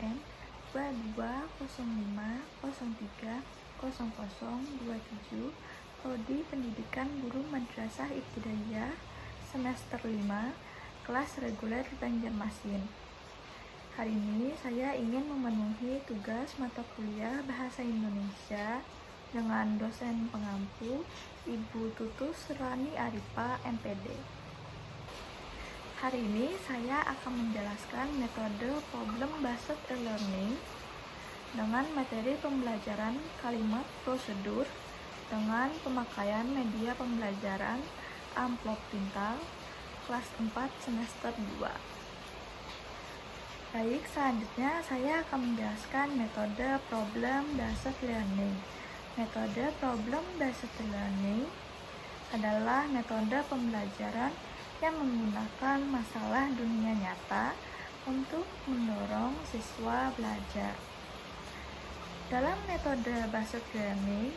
ISBN 2205030027, Prodi Pendidikan Guru Madrasah Ibtidaiyah, semester 5, kelas reguler Banjarmasin. Hari ini saya ingin memenuhi tugas mata kuliah Bahasa Indonesia dengan dosen pengampu Ibu Tutus Rani Aripa, MPD. Hari ini saya akan menjelaskan metode problem-based learning dengan materi pembelajaran kalimat prosedur dengan pemakaian media pembelajaran amplop pintal kelas 4 semester 2. Baik, selanjutnya saya akan menjelaskan metode problem-based learning. Metode problem-based learning adalah metode pembelajaran yang menggunakan masalah dunia nyata untuk mendorong siswa belajar. Dalam metode based learning,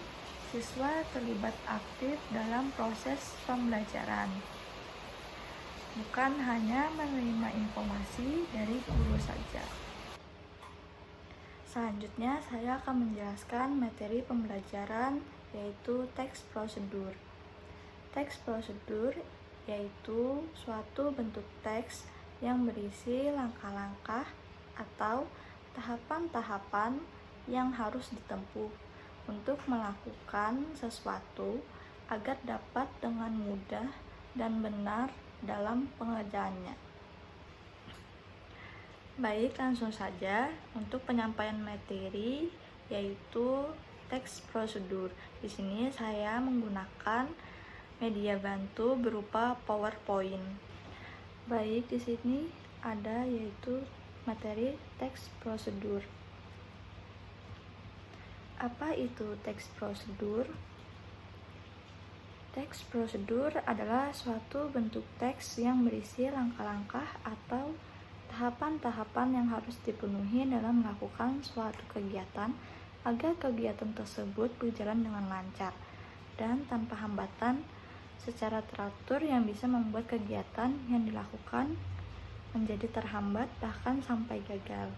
siswa terlibat aktif dalam proses pembelajaran, bukan hanya menerima informasi dari guru saja. Selanjutnya, saya akan menjelaskan materi pembelajaran, yaitu teks prosedur. Teks prosedur yaitu suatu bentuk teks yang berisi langkah-langkah atau tahapan-tahapan yang harus ditempuh untuk melakukan sesuatu agar dapat dengan mudah dan benar dalam pengerjaannya. Baik, langsung saja untuk penyampaian materi, yaitu teks prosedur. Di sini saya menggunakan media bantu berupa PowerPoint. Baik, di sini ada yaitu materi teks prosedur. Apa itu teks prosedur? Teks prosedur adalah suatu bentuk teks yang berisi langkah-langkah atau tahapan-tahapan yang harus dipenuhi dalam melakukan suatu kegiatan agar kegiatan tersebut berjalan dengan lancar dan tanpa hambatan secara teratur yang bisa membuat kegiatan yang dilakukan menjadi terhambat bahkan sampai gagal.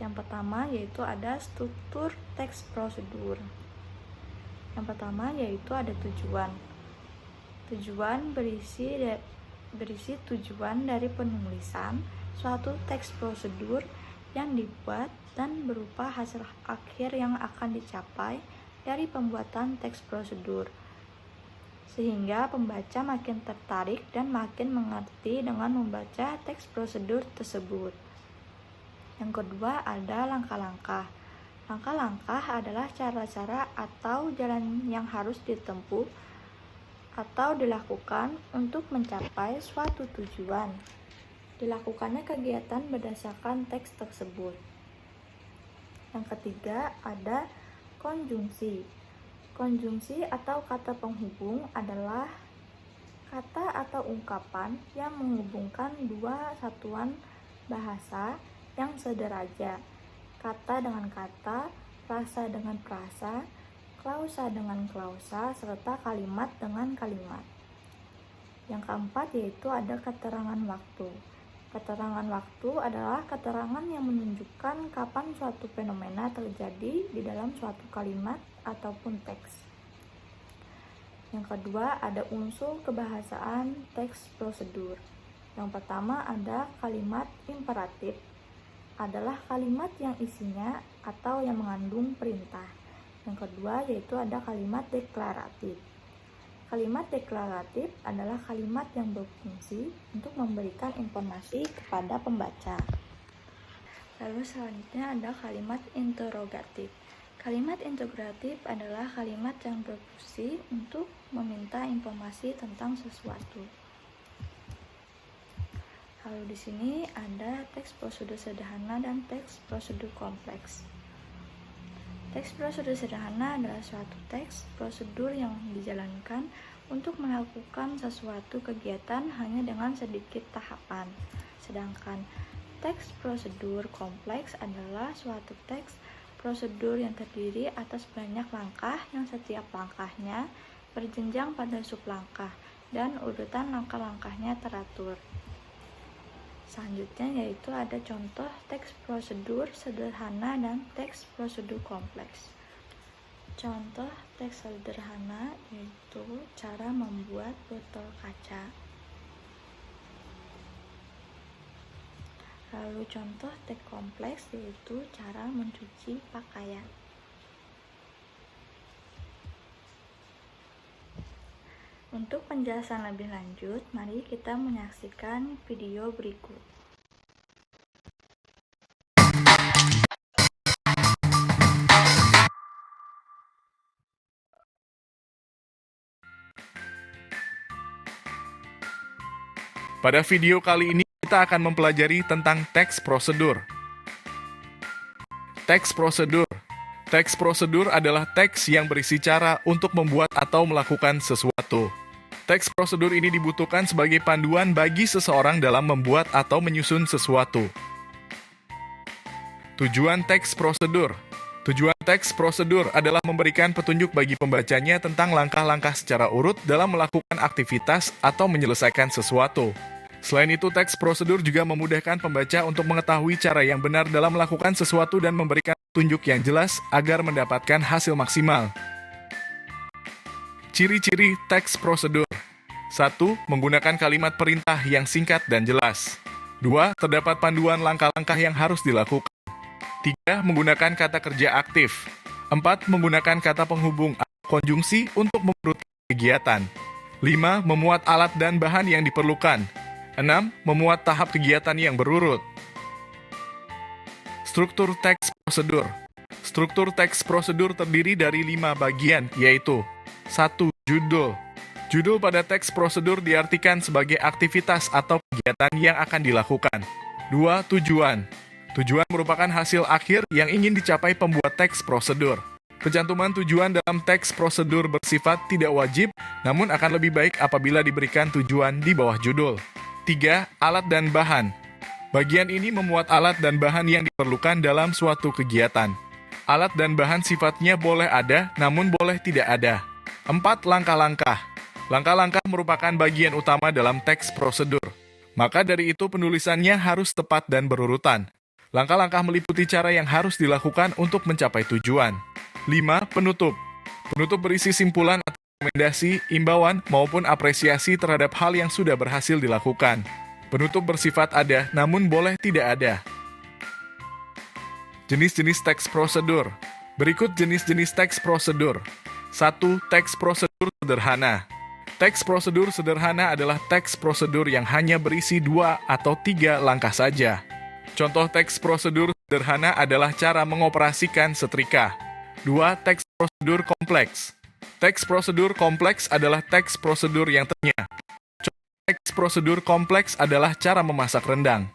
Yang pertama yaitu ada struktur teks prosedur. Yang pertama yaitu ada tujuan. Tujuan berisi tujuan dari penulisan suatu teks prosedur yang dibuat dan berupa hasil akhir yang akan dicapai dari pembuatan teks prosedur, sehingga pembaca makin tertarik dan makin mengerti dengan membaca teks prosedur tersebut. Yang kedua ada langkah-langkah. Langkah-langkah adalah cara-cara atau jalan yang harus ditempuh atau dilakukan untuk mencapai suatu tujuan. Dilakukannya kegiatan berdasarkan teks tersebut. Yang ketiga ada konjungsi. Konjungsi atau kata penghubung adalah kata atau ungkapan yang menghubungkan dua satuan bahasa yang sederajat. Kata dengan kata, frasa dengan frasa, klausa dengan klausa, serta kalimat dengan kalimat. Yang keempat yaitu ada keterangan waktu. Keterangan waktu adalah keterangan yang menunjukkan kapan suatu fenomena terjadi di dalam suatu kalimat ataupun teks. Yang kedua ada unsur kebahasaan teks prosedur. Yang pertama ada kalimat imperatif, adalah kalimat yang isinya atau yang mengandung perintah. Yang kedua yaitu ada kalimat deklaratif. Kalimat deklaratif adalah kalimat yang berfungsi untuk memberikan informasi kepada pembaca. Lalu selanjutnya ada kalimat interrogatif. Kalimat interrogatif adalah kalimat yang berfungsi untuk meminta informasi tentang sesuatu. Lalu di sini ada teks prosedur sederhana dan teks prosedur kompleks. Teks prosedur sederhana adalah suatu teks prosedur yang dijalankan untuk melakukan sesuatu kegiatan hanya dengan sedikit tahapan. Sedangkan teks prosedur kompleks adalah suatu teks prosedur yang terdiri atas banyak langkah yang setiap langkahnya berjenjang pada sublangkah dan urutan langkah-langkahnya teratur. Selanjutnya yaitu ada contoh teks prosedur sederhana dan teks prosedur kompleks. Contoh teks sederhana yaitu cara membuat botol kaca. Lalu contoh teks kompleks yaitu cara mencuci pakaian. Untuk penjelasan lebih lanjut, mari kita menyaksikan video berikut. Pada video kali ini kita akan mempelajari tentang teks prosedur. Teks prosedur. Teks prosedur adalah teks yang berisi cara untuk membuat atau melakukan sesuatu. Teks prosedur ini dibutuhkan sebagai panduan bagi seseorang dalam membuat atau menyusun sesuatu. Tujuan teks prosedur. Tujuan teks prosedur adalah memberikan petunjuk bagi pembacanya tentang langkah-langkah secara urut dalam melakukan aktivitas atau menyelesaikan sesuatu. Selain itu, teks prosedur juga memudahkan pembaca untuk mengetahui cara yang benar dalam melakukan sesuatu dan memberikan petunjuk yang jelas agar mendapatkan hasil maksimal. Ciri-ciri teks prosedur. 1. Menggunakan kalimat perintah yang singkat dan jelas. 2. Terdapat panduan langkah-langkah yang harus dilakukan. 3. Menggunakan kata kerja aktif. 4. Menggunakan kata penghubung atau konjungsi untuk memperurutkan kegiatan. 5. Memuat alat dan bahan yang diperlukan. 6. Memuat tahap kegiatan yang berurut. Struktur teks prosedur. Struktur teks prosedur terdiri dari 5 bagian, yaitu 1. Judul. Judul pada teks prosedur diartikan sebagai aktivitas atau kegiatan yang akan dilakukan. 2. Tujuan. Tujuan merupakan hasil akhir yang ingin dicapai pembuat teks prosedur. Pencantuman tujuan dalam teks prosedur bersifat tidak wajib, namun akan lebih baik apabila diberikan tujuan di bawah judul. 3. Alat dan bahan. Bagian ini memuat alat dan bahan yang diperlukan dalam suatu kegiatan. Alat dan bahan sifatnya boleh ada, namun boleh tidak ada. 4. Langkah-langkah. Langkah-langkah merupakan bagian utama dalam teks prosedur. Maka dari itu penulisannya harus tepat dan berurutan. Langkah-langkah meliputi cara yang harus dilakukan untuk mencapai tujuan. 5. Penutup. Penutup berisi simpulan atau rekomendasi, imbauan, maupun apresiasi terhadap hal yang sudah berhasil dilakukan. Penutup bersifat ada, namun boleh tidak ada. Jenis-jenis teks prosedur. Berikut jenis-jenis teks prosedur. 1. Teks prosedur sederhana. Teks prosedur sederhana adalah teks prosedur yang hanya berisi 2 atau 3 langkah saja. Contoh teks prosedur sederhana adalah cara mengoperasikan setrika. 2. Teks prosedur kompleks. Teks prosedur kompleks adalah teks prosedur yang ternyata. Contoh teks prosedur kompleks adalah cara memasak rendang.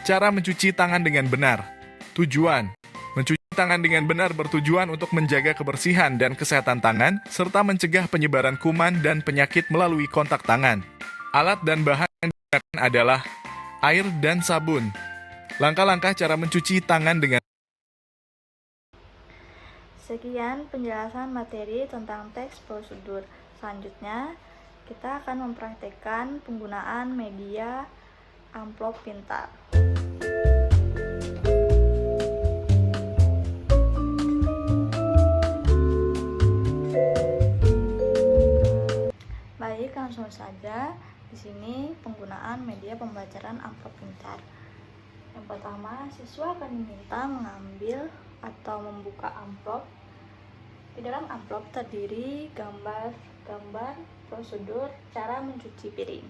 Cara mencuci tangan dengan benar. Tujuan. Mencuci tangan dengan benar bertujuan untuk menjaga kebersihan dan kesehatan tangan, serta mencegah penyebaran kuman dan penyakit melalui kontak tangan. Alat dan bahan yang digunakan adalah air dan sabun. Langkah-langkah cara mencuci tangan dengan. Sekian penjelasan materi tentang teks prosedur. Selanjutnya, kita akan mempraktekkan penggunaan media amplop pintar. Baik, langsung saja. Di sini penggunaan media pembelajaran amplop pintar. Yang pertama, siswa akan diminta mengambil atau membuka amplop. Di dalam amplop terdiri gambar prosedur cara mencuci piring.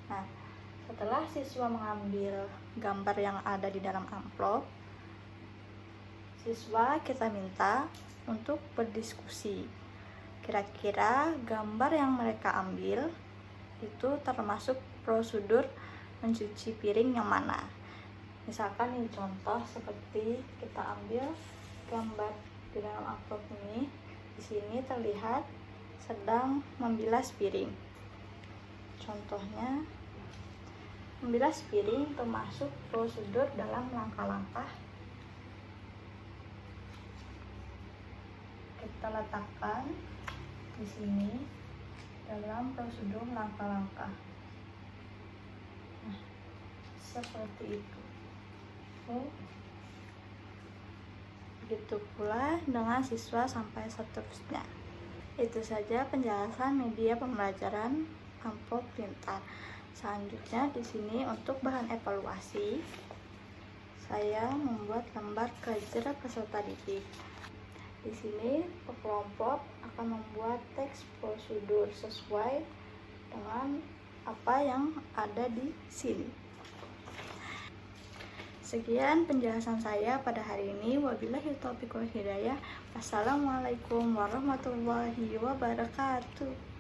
Nah, setelah siswa mengambil gambar yang ada di dalam amplop, siswa kita minta untuk berdiskusi. Kira-kira gambar yang mereka ambil itu termasuk prosedur mencuci piring yang mana? Misalkan ini contoh seperti kita ambil gambar di dalam amplop ini. Di sini terlihat sedang membilas piring. Contohnya, membilas piring termasuk prosedur dalam langkah-langkah. Kita letakkan di sini dalam prosedur langkah-langkah. Nah, seperti itu. Begitu pula dengan siswa sampai seterusnya. Itu saja penjelasan media pembelajaran amplop printer. Selanjutnya di sini untuk bahan evaluasi, saya membuat lembar kerja peserta didik. Di sini kelompok akan membuat teks prosedur sesuai dengan apa yang ada di sini. Sekian penjelasan saya pada hari ini. Wabillahi taufiq wal hidayah. Wassalamualaikum warahmatullahi wabarakatuh.